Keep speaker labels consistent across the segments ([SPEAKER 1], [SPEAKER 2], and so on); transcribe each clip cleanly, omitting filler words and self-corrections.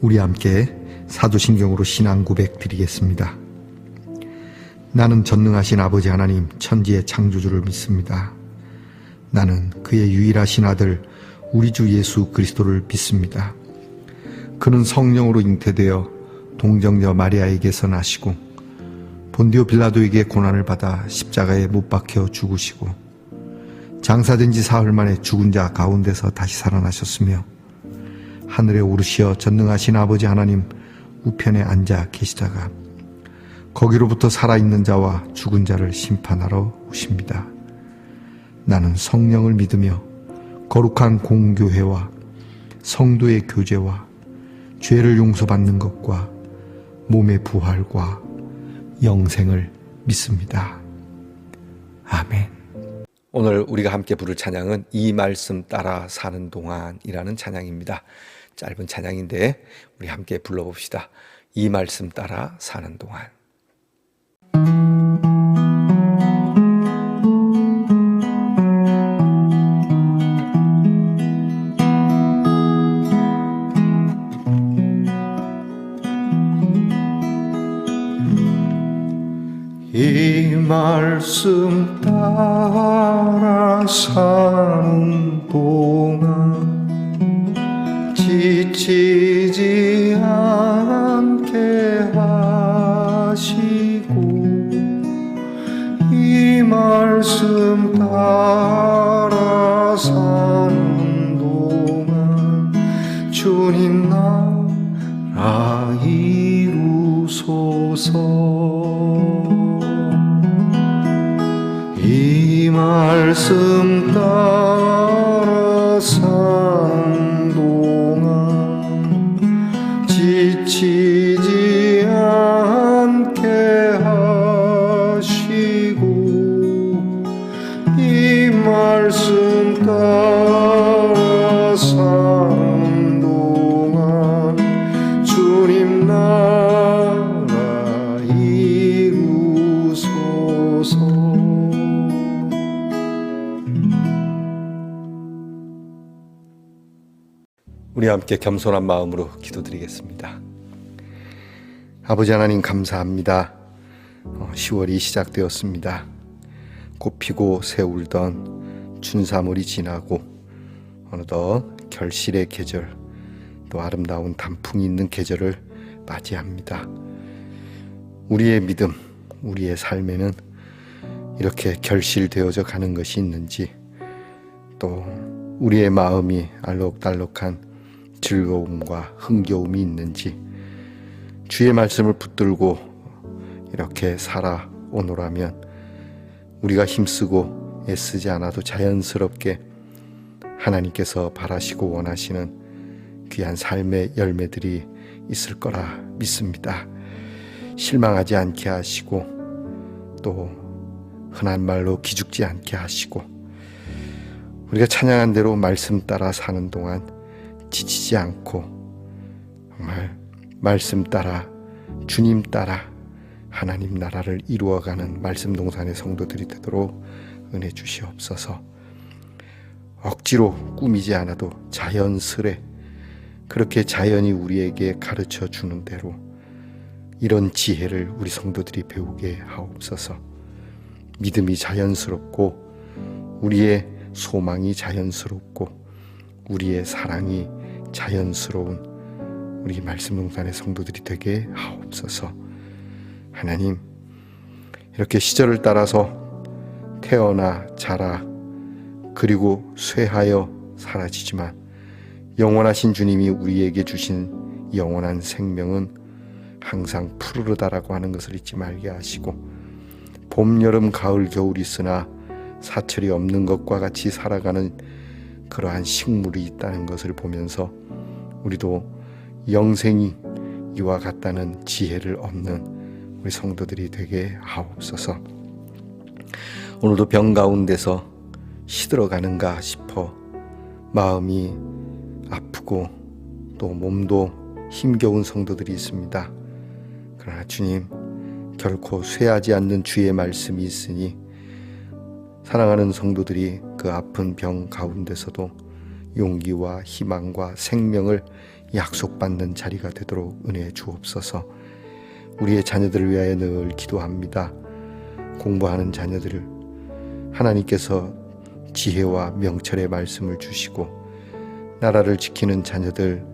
[SPEAKER 1] 우리 함께 사도신경으로 신앙 고백 드리겠습니다. 나는 전능하신 아버지 하나님 천지의 창조주를 믿습니다. 나는 그의 유일하신 아들 우리 주 예수 그리스도를 믿습니다. 그는 성령으로 잉태되어 동정녀 마리아에게서 나시고 본디오 빌라도에게 고난을 받아 십자가에 못 박혀 죽으시고 장사된 지 사흘 만에 죽은 자 가운데서 다시 살아나셨으며 하늘에 오르시어 전능하신 아버지 하나님 우편에 앉아 계시다가 거기로부터 살아있는 자와 죽은 자를 심판하러 오십니다. 나는 성령을 믿으며 거룩한 공교회와 성도의 교제와 죄를 용서받는 것과 몸의 부활과 영생을 믿습니다. 아멘.
[SPEAKER 2] 오늘 우리가 함께 부를 찬양은 이 말씀 따라 사는 동안이라는 찬양입니다. 짧은 찬양인데 우리 함께 불러봅시다. 이 말씀 따라 사는 동안.
[SPEAKER 3] 이 말씀 따라 사는 동안 지치지 않게 하시고 이 말씀 따라 사는 동안 주님 나라 이루소서. 이 말씀 따라 사는 동안 지치지 않게 하시고 이 말씀 따라 사는 동안 주님 나라 이루소서.
[SPEAKER 2] 우리 함께 겸손한 마음으로 기도드리겠습니다. 아버지 하나님 감사합니다. 10월이 시작되었습니다. 꽃피고 새울던 춘삼월이 지나고 어느덧 결실의 계절, 또 아름다운 단풍이 있는 계절을 맞이합니다. 우리의 믿음, 우리의 삶에는 이렇게 결실되어져 가는 것이 있는지, 또 우리의 마음이 알록달록한 즐거움과 흥겨움이 있는지, 주의 말씀을 붙들고 이렇게 살아오노라면 우리가 힘쓰고 애쓰지 않아도 자연스럽게 하나님께서 바라시고 원하시는 귀한 삶의 열매들이 있을 거라 믿습니다. 실망하지 않게 하시고 또 흔한 말로 기죽지 않게 하시고 우리가 찬양한 대로 말씀 따라 사는 동안 지치지 않고 정말 말씀 따라 주님 따라 하나님 나라를 이루어가는 말씀 동산의 성도들이 되도록 은혜 주시옵소서. 억지로 꾸미지 않아도 자연스레 그렇게 자연이 우리에게 가르쳐 주는 대로 이런 지혜를 우리 성도들이 배우게 하옵소서. 믿음이 자연스럽고 우리의 소망이 자연스럽고 우리의 사랑이 자연스러운 우리 말씀 동산의 성도들이 되게 하옵소서. 하나님, 이렇게 시절을 따라서 태어나 자라 그리고 쇠하여 사라지지만 영원하신 주님이 우리에게 주신 영원한 생명은 항상 푸르르다라고 하는 것을 잊지 말게 하시고, 봄, 여름, 가을, 겨울이 있으나 사철이 없는 것과 같이 살아가는 그러한 식물이 있다는 것을 보면서 우리도 영생이 이와 같다는 지혜를 얻는 우리 성도들이 되게 하옵소서. 오늘도 병 가운데서 시들어가는가 싶어 마음이 아프고 또 몸도 힘겨운 성도들이 있습니다. 그러나 주님, 결코 쇠하지 않는 주의 말씀이 있으니 사랑하는 성도들이 그 아픈 병 가운데서도 용기와 희망과 생명을
[SPEAKER 1] 약속받는 자리가 되도록 은혜해 주옵소서. 우리의 자녀들을 위하여 늘 기도합니다. 공부하는 자녀들을 하나님께서 지혜와 명철의 말씀을 주시고, 나라를 지키는 자녀들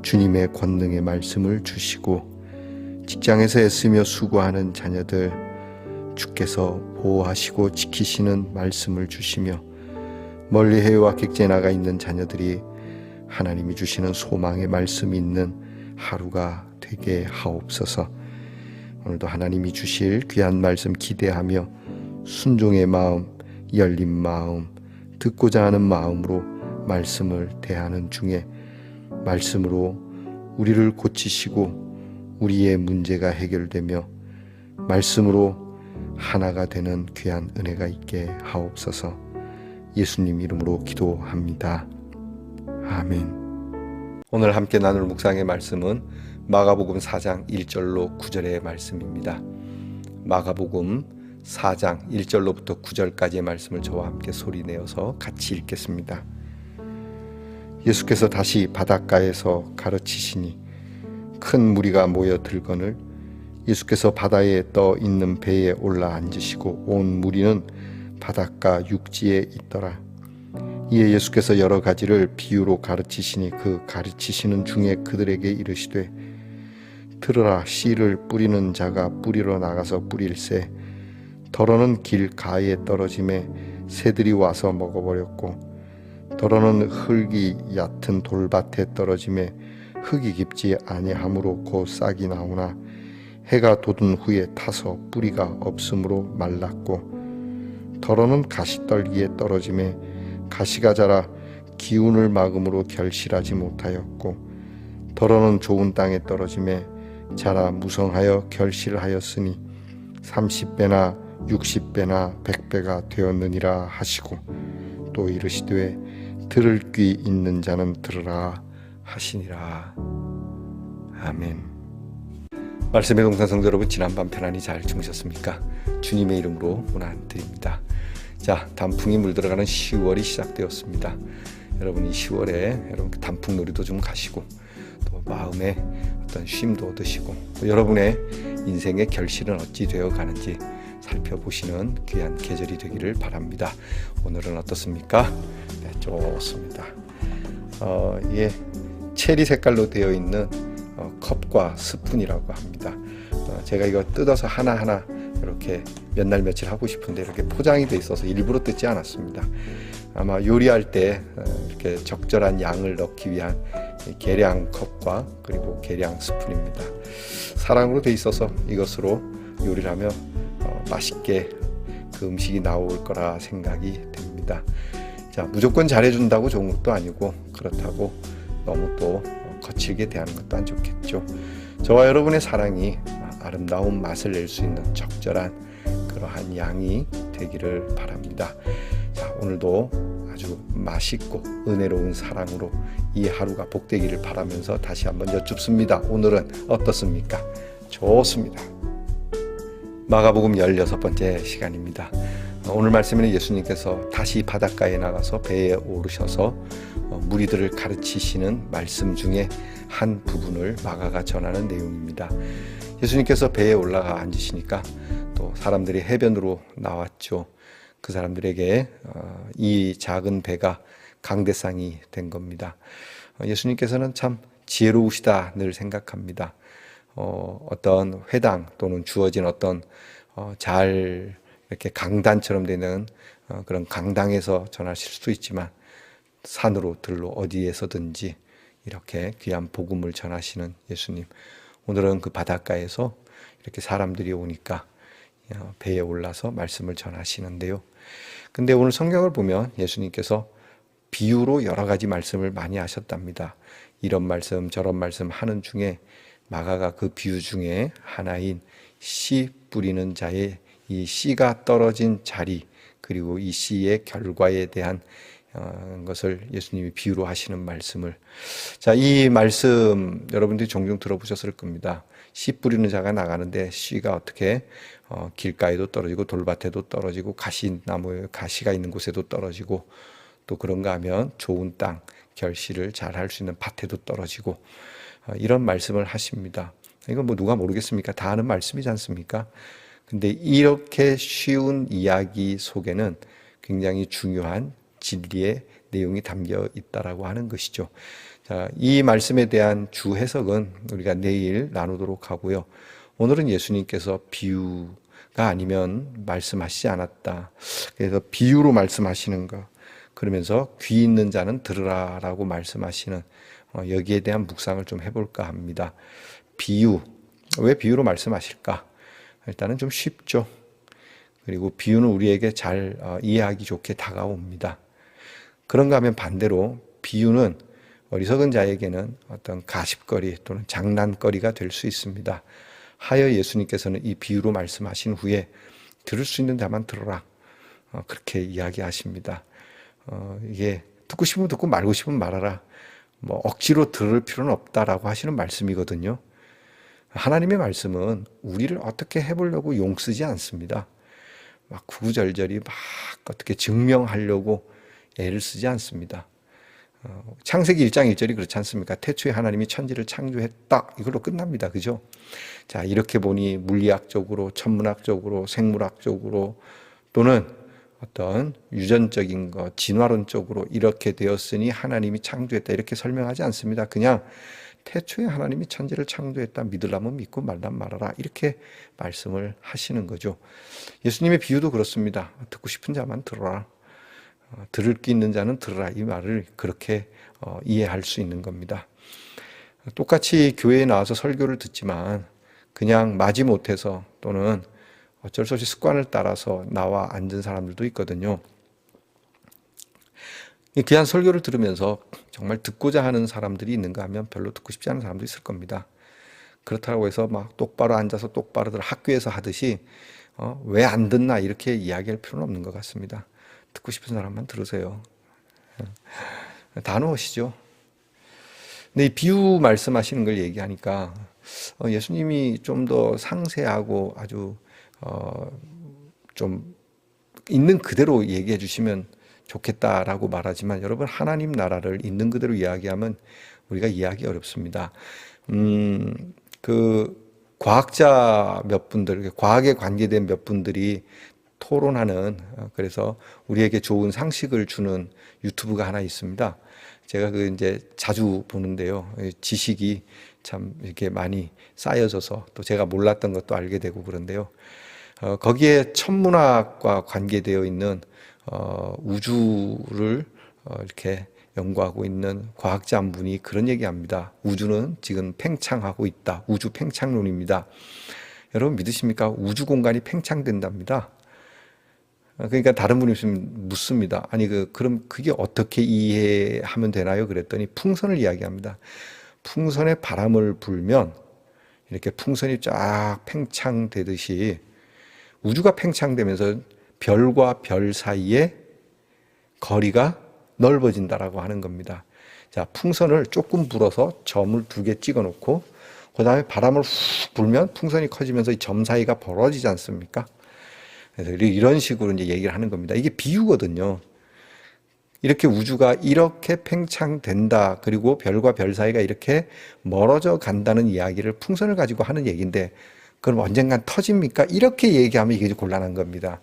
[SPEAKER 1] 주님의 권능의 말씀을 주시고, 직장에서 애쓰며 수고하는 자녀들 주께서 보호하시고 지키시는 말씀을 주시며, 멀리 해외와 객지에 나가 있는 자녀들이 하나님이 주시는 소망의 말씀이 있는 하루가 되게 하옵소서. 오늘도 하나님이 주실 귀한 말씀 기대하며 순종의 마음, 열린 마음, 듣고자 하는 마음으로 말씀을 대하는 중에 말씀으로 우리를 고치시고 우리의 문제가 해결되며 말씀으로 하나가 되는 귀한 은혜가 있게 하옵소서. 예수님 이름으로 기도합니다. 아멘.
[SPEAKER 2] 오늘 함께 나눌 묵상의 말씀은 마가복음 4장 1절로 9절의 말씀입니다. 마가복음 4장 1절로부터 9절까지의 말씀을 저와 함께 소리내어서 같이 읽겠습니다. 예수께서 다시 바닷가에서 가르치시니 큰 무리가 모여 들거늘 예수께서 바다에 떠 있는 배에 올라 앉으시고 온 무리는 바닷가 육지에 있더라. 이에 예수께서 여러 가지를 비유로 가르치시니 그 가르치시는 중에 그들에게 이르시되, 들으라, 씨를 뿌리는 자가 뿌리러 나가서 뿌릴새 더러는 길 가에 떨어짐에 새들이 와서 먹어버렸고, 더러는 흙이 얕은 돌밭에 떨어짐에 흙이 깊지 아니하므로 곧 싹이 나오나 해가 돋은 후에 타서 뿌리가 없으므로 말랐고, 더러는 가시떨기에 떨어짐에 가시가 자라 기운을 막음으로 결실하지 못하였고, 더러는 좋은 땅에 떨어짐에 자라 무성하여 결실하였으니 30배나 60배나 100배가 되었느니라 하시고, 또 이르시되 들을 귀 있는 자는 들으라 하시니라. 아멘. 말씀의 동산 성도 여러분, 지난밤 편안히 잘 주무셨습니까? 주님의 이름으로 문안드립니다. 자, 단풍이 물들어가는 10월이 시작되었습니다. 여러분, 이 10월에 여러분 단풍놀이도 좀 가시고, 또 마음에 어떤 쉼도 얻으시고, 또 여러분의 인생의 결실은 어찌 되어 가는지 살펴보시는 귀한 계절이 되기를 바랍니다. 오늘은 어떻습니까? 네, 좋습니다. 이게 체리 색깔로 되어 있는 컵과 스푼이라고 합니다. 제가 이거 뜯어서 하나하나 이렇게 몇 날 며칠 하고 싶은데 이렇게 포장이 돼 있어서 일부러 뜯지 않았습니다. 아마 요리할 때 이렇게 적절한 양을 넣기 위한 계량 컵과 그리고 계량 스푼입니다. 사랑으로 돼 있어서 이것으로 요리를 하면 맛있게 그 음식이 나올 거라 생각이 됩니다. 자, 무조건 잘해준다고 좋은 것도 아니고, 그렇다고 너무 또 거칠게 대하는 것도 안 좋겠죠. 저와 여러분의 사랑이 아름다운 맛을 낼 수 있는 적절한 그러한 양이 되기를 바랍니다. 자, 오늘도 아주 맛있고 은혜로운 사랑으로 이 하루가 복되기를 바라면서 다시 한번 여쭙습니다. 오늘은 어떻습니까? 좋습니다. 마가복음 16번째 시간입니다. 오늘 말씀에는 예수님께서 다시 바닷가에 나가서 배에 오르셔서 무리들을 가르치시는 말씀 중에 한 부분을 마가가 전하는 내용입니다. 예수님께서 배에 올라가 앉으시니까 또 사람들이 해변으로 나왔죠. 그 사람들에게 이 작은 배가 강대상이 된 겁니다. 예수님께서는 참 지혜로우시다 늘 생각합니다. 어떤 회당 또는 주어진 어떤 잘 이렇게 강단처럼 되는 그런 강당에서 전하실 수도 있지만, 산으로 들로 어디에서든지 이렇게 귀한 복음을 전하시는 예수님, 오늘은 그 바닷가에서 이렇게 사람들이 오니까 배에 올라서 말씀을 전하시는데요. 근데 오늘 성경을 보면 예수님께서 비유로 여러 가지 말씀을 많이 하셨답니다. 이런 말씀 저런 말씀 하는 중에 마가가 그 비유 중에 하나인 씨 뿌리는 자의 이 씨가 떨어진 자리, 그리고 이 씨의 결과에 대한 것을 예수님이 비유로 하시는 말씀을, 자, 이 말씀 여러분들이 종종 들어보셨을 겁니다. 씨 뿌리는 자가 나가는데 씨가 어떻게 길가에도 떨어지고 돌밭에도 떨어지고 가시나무에 가시가 있는 곳에도 떨어지고 또 그런가 하면 좋은 땅, 결실을 잘 할 수 있는 밭에도 떨어지고 이런 말씀을 하십니다. 이건 뭐 누가 모르겠습니까? 다 아는 말씀이지 않습니까? 근데 이렇게 쉬운 이야기 속에는 굉장히 중요한 진리의 내용이 담겨 있다라고 하는 것이죠. 자, 이 말씀에 대한 주 해석은 우리가 내일 나누도록 하고요. 오늘은 예수님께서 비유가 아니면 말씀하시지 않았다. 그래서 비유로 말씀하시는가. 그러면서 귀 있는 자는 들으라라고 말씀하시는 여기에 대한 묵상을 좀 해볼까 합니다. 비유, 왜 비유로 말씀하실까? 일단은 좀 쉽죠. 그리고 비유는 우리에게 잘 이해하기 좋게 다가옵니다. 그런가 하면 반대로 비유는 어리석은 자에게는 어떤 가십거리 또는 장난거리가 될 수 있습니다. 하여 예수님께서는 이 비유로 말씀하신 후에 들을 수 있는 자만 들어라. 그렇게 이야기하십니다. 이게 듣고 싶으면 듣고 말고 싶으면 말하라. 뭐 억지로 들을 필요는 없다라고 하시는 말씀이거든요. 하나님의 말씀은 우리를 어떻게 해보려고 용쓰지 않습니다. 막 구구절절히 막 어떻게 증명하려고 애를 쓰지 않습니다. 창세기 1장 1절이 그렇지 않습니까? 태초에 하나님이 천지를 창조했다. 이걸로 끝납니다. 그죠? 자, 이렇게 보니 물리학적으로, 천문학적으로, 생물학적으로 또는 어떤 유전적인 것, 진화론적으로 이렇게 되었으니 하나님이 창조했다. 이렇게 설명하지 않습니다. 그냥 태초에 하나님이 천지를 창조했다. 믿으려면 믿고 말라면 말아라. 이렇게 말씀을 하시는 거죠. 예수님의 비유도 그렇습니다. 듣고 싶은 자만 들어라. 들을 게 있는 자는 들으라. 이 말을 그렇게 이해할 수 있는 겁니다. 똑같이 교회에 나와서 설교를 듣지만 그냥 마지못해서 또는 어쩔 수 없이 습관을 따라서 나와 앉은 사람들도 있거든요. 귀한 설교를 들으면서 정말 듣고자 하는 사람들이 있는가 하면 별로 듣고 싶지 않은 사람도 있을 겁니다. 그렇다고 해서 막 똑바로 앉아서 똑바로 들어 학교에서 하듯이 왜 안 듣나 이렇게 이야기할 필요는 없는 것 같습니다. 듣고 싶은 사람만 들으세요. 단호하시죠. 근데 이 비유 말씀하시는 걸 얘기하니까 예수님이 좀 더 상세하고 아주 좀 있는 그대로 얘기해 주시면 좋겠다라고 말하지만 여러분 하나님 나라를 있는 그대로 이야기하면 우리가 이해하기 어렵습니다. 그 과학자 몇 분들, 과학에 관계된 몇 분들이 토론하는 그래서 우리에게 좋은 상식을 주는 유튜브가 하나 있습니다. 제가 그 이제 자주 보는데요. 지식이 참 이렇게 많이 쌓여져서 또 제가 몰랐던 것도 알게 되고 그런데요. 거기에 천문학과 관계되어 있는 우주를 이렇게 연구하고 있는 과학자 한 분이 그런 얘기합니다. 우주는 지금 팽창하고 있다. 우주 팽창론입니다. 여러분 믿으십니까? 우주 공간이 팽창된답니다. 그러니까 다른 분이 있으면 묻습니다. 아니 그럼 그게 어떻게 이해하면 되나요? 그랬더니 풍선을 이야기합니다. 풍선에 바람을 불면 이렇게 풍선이 쫙 팽창되듯이 우주가 팽창되면서 별과 별 사이에 거리가 넓어진다라고 하는 겁니다. 자, 풍선을 조금 불어서 점을 2개 찍어 놓고 그 다음에 바람을 훅 불면 풍선이 커지면서 이 점 사이가 벌어지지 않습니까? 그래서 이런 식으로 이제 얘기를 하는 겁니다. 이게 비유거든요. 이렇게 우주가 이렇게 팽창된다. 그리고 별과 별 사이가 이렇게 멀어져 간다는 이야기를 풍선을 가지고 하는 얘기인데 그럼 언젠간 터집니까? 이렇게 얘기하면 이게 곤란한 겁니다.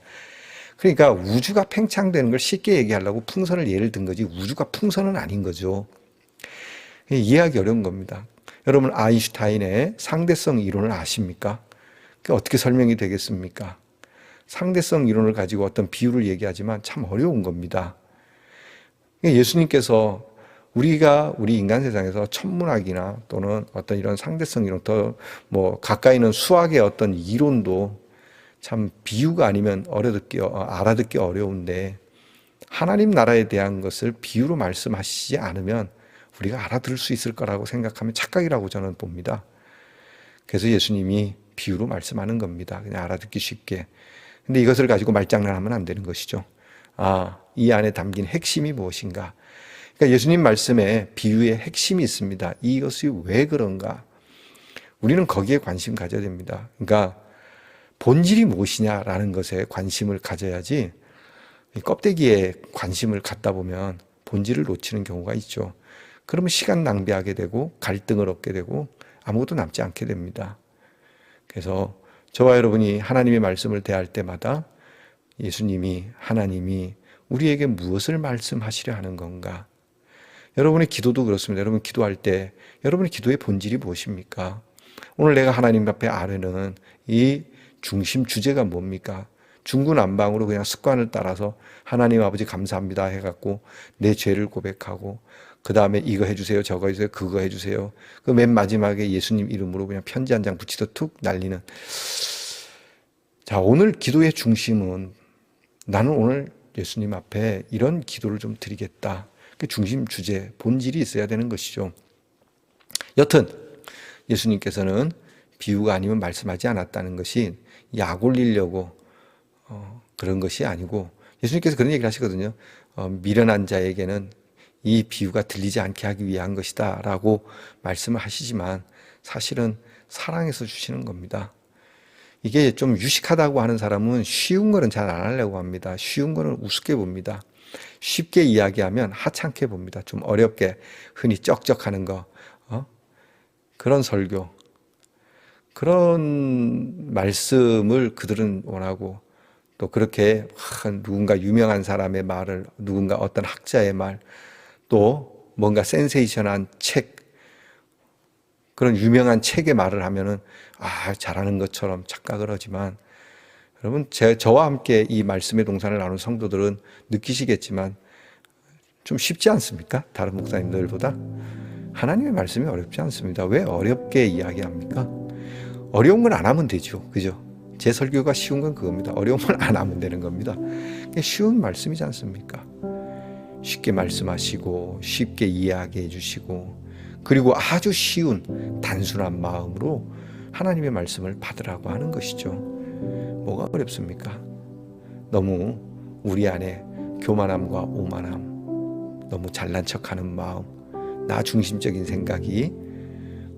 [SPEAKER 2] 그러니까 우주가 팽창되는 걸 쉽게 얘기하려고 풍선을 예를 든 거지 우주가 풍선은 아닌 거죠. 이해하기 어려운 겁니다. 여러분 아인슈타인의 상대성 이론을 아십니까? 그게 어떻게 설명이 되겠습니까? 상대성 이론을 가지고 어떤 비유를 얘기하지만 참 어려운 겁니다. 예수님께서 우리가 우리 인간 세상에서 천문학이나 또는 어떤 이런 상대성 이론 더 뭐 가까이는 수학의 어떤 이론도 참 비유가 아니면 알아듣기 어려운데 하나님 나라에 대한 것을 비유로 말씀하시지 않으면 우리가 알아들을 수 있을 거라고 생각하면 착각이라고 저는 봅니다. 그래서 예수님이 비유로 말씀하는 겁니다. 그냥 알아듣기 쉽게. 근데 이것을 가지고 말장난하면 안 되는 것이죠. 이 안에 담긴 핵심이 무엇인가? 그러니까 예수님 말씀에 비유의 핵심이 있습니다. 이것이 왜 그런가? 우리는 거기에 관심 가져야 됩니다. 그러니까 본질이 무엇이냐라는 것에 관심을 가져야지 이 껍데기에 관심을 갖다 보면 본질을 놓치는 경우가 있죠. 그러면 시간 낭비하게 되고 갈등을 얻게 되고 아무것도 남지 않게 됩니다. 그래서 저와 여러분이 하나님의 말씀을 대할 때마다 예수님이, 하나님이 우리에게 무엇을 말씀하시려 하는 건가? 여러분의 기도도 그렇습니다. 여러분 기도할 때 여러분의 기도의 본질이 무엇입니까? 오늘 내가 하나님 앞에 아뢰는 이 중심 주제가 뭡니까? 중구난방으로 그냥 습관을 따라서 하나님 아버지 감사합니다 해갖고 내 죄를 고백하고 그 다음에 이거 해주세요, 저거 해주세요, 그거 해주세요. 그 맨 마지막에 예수님 이름으로 그냥 편지 한 장 붙이듯 툭 날리는. 자, 오늘 기도의 중심은 나는 오늘 예수님 앞에 이런 기도를 좀 드리겠다. 그 중심 주제, 본질이 있어야 되는 것이죠. 여튼 예수님께서는 비유가 아니면 말씀하지 않았다는 것이 약 올리려고 그런 것이 아니고 예수님께서 그런 얘기를 하시거든요. 미련한 자에게는 이 비유가 들리지 않게 하기 위한 것이다 라고 말씀을 하시지만 사실은 사랑해서 주시는 겁니다. 이게 좀 유식하다고 하는 사람은 쉬운 거는 잘 안 하려고 합니다. 쉬운 거는 우습게 봅니다. 쉽게 이야기하면 하찮게 봅니다. 좀 어렵게 흔히 쩍쩍하는 거, 그런 설교, 그런 말씀을 그들은 원하고 또 그렇게 누군가 유명한 사람의 말을, 누군가 어떤 학자의 말, 또 뭔가 센세이션한 책, 그런 유명한 책의 말을 하면은 잘하는 것처럼 착각을 하지만 여러분 저와 함께 이 말씀의 동산을 나눈 성도들은 느끼시겠지만 좀 쉽지 않습니까? 다른 목사님들보다 하나님의 말씀이 어렵지 않습니다. 왜 어렵게 이야기합니까? 어려운 건 안 하면 되죠. 그죠? 제 설교가 쉬운 건 그겁니다. 어려운 건 안 하면 되는 겁니다. 쉬운 말씀이지 않습니까? 쉽게 말씀하시고 쉽게 이해하게 해주시고 그리고 아주 쉬운 단순한 마음으로 하나님의 말씀을 받으라고 하는 것이죠. 뭐가 어렵습니까? 너무 우리 안에 교만함과 오만함, 너무 잘난 척하는 마음, 나 중심적인 생각이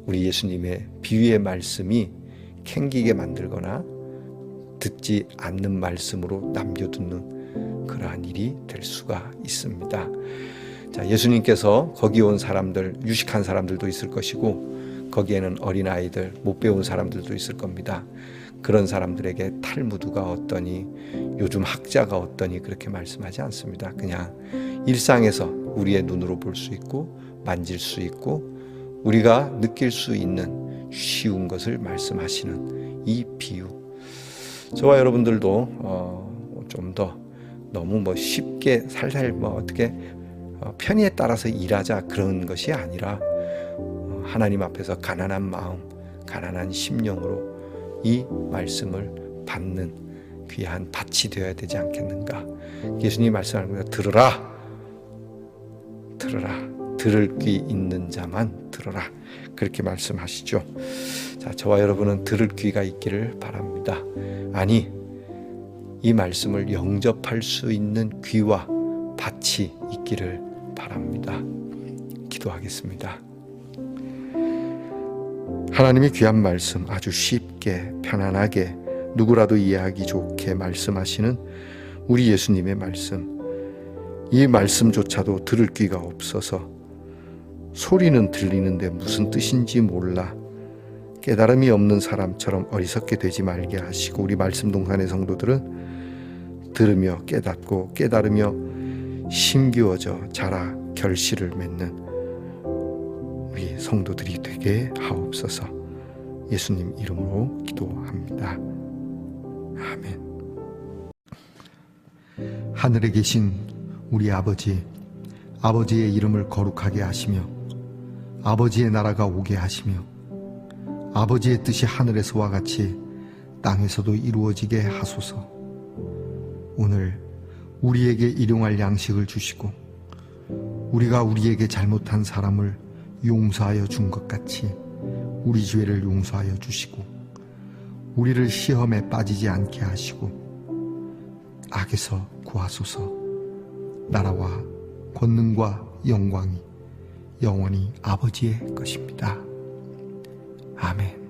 [SPEAKER 2] 우리 예수님의 비유의 말씀이 캥기게 만들거나 듣지 않는 말씀으로 남겨두는 그러한 일이 될 수가 있습니다. 자, 예수님께서 거기 온 사람들, 유식한 사람들도 있을 것이고 거기에는 어린아이들, 못 배운 사람들도 있을 겁니다. 그런 사람들에게 탈무드가 어떠니, 요즘 학자가 어떠니 그렇게 말씀하지 않습니다. 그냥 일상에서 우리의 눈으로 볼 수 있고 만질 수 있고 우리가 느낄 수 있는 쉬운 것을 말씀하시는 이 비유. 저와 여러분들도 좀 더 너무 쉽게 살살 어떻게 편의에 따라서 일하자 그런 것이 아니라 하나님 앞에서 가난한 마음, 가난한 심령으로 이 말씀을 받는 귀한 밭이 되어야 되지 않겠는가. 예수님이 말씀하는 겁니다. 들으라, 들으라, 들을 귀 있는 자만 들어라, 그렇게 말씀하시죠. 자, 저와 여러분은 들을 귀가 있기를 바랍니다. 아니, 이 말씀을 영접할 수 있는 귀와 밭이 있기를 바랍니다. 기도하겠습니다. 하나님의 귀한 말씀, 아주 쉽게 편안하게 누구라도 이해하기 좋게 말씀하시는 우리 예수님의 말씀, 이 말씀조차도 들을 귀가 없어서 소리는 들리는데 무슨 뜻인지 몰라 깨달음이 없는 사람처럼 어리석게 되지 말게 하시고, 우리 말씀 동산의 성도들은 들으며 깨닫고 깨달으며 힘기워져 자라 결실을 맺는 우리 성도들이 되게 하옵소서. 예수님 이름으로 기도합니다. 아멘.
[SPEAKER 1] 하늘에 계신 우리 아버지, 아버지의 이름을 거룩하게 하시며 아버지의 나라가 오게 하시며 아버지의 뜻이 하늘에서와 같이 땅에서도 이루어지게 하소서. 오늘 우리에게 일용할 양식을 주시고 우리가 우리에게 잘못한 사람을 용서하여 준 것 같이 우리 죄를 용서하여 주시고 우리를 시험에 빠지지 않게 하시고 악에서 구하소서. 나라와 권능과 영광이 영원히 아버지의 것입니다. 아멘.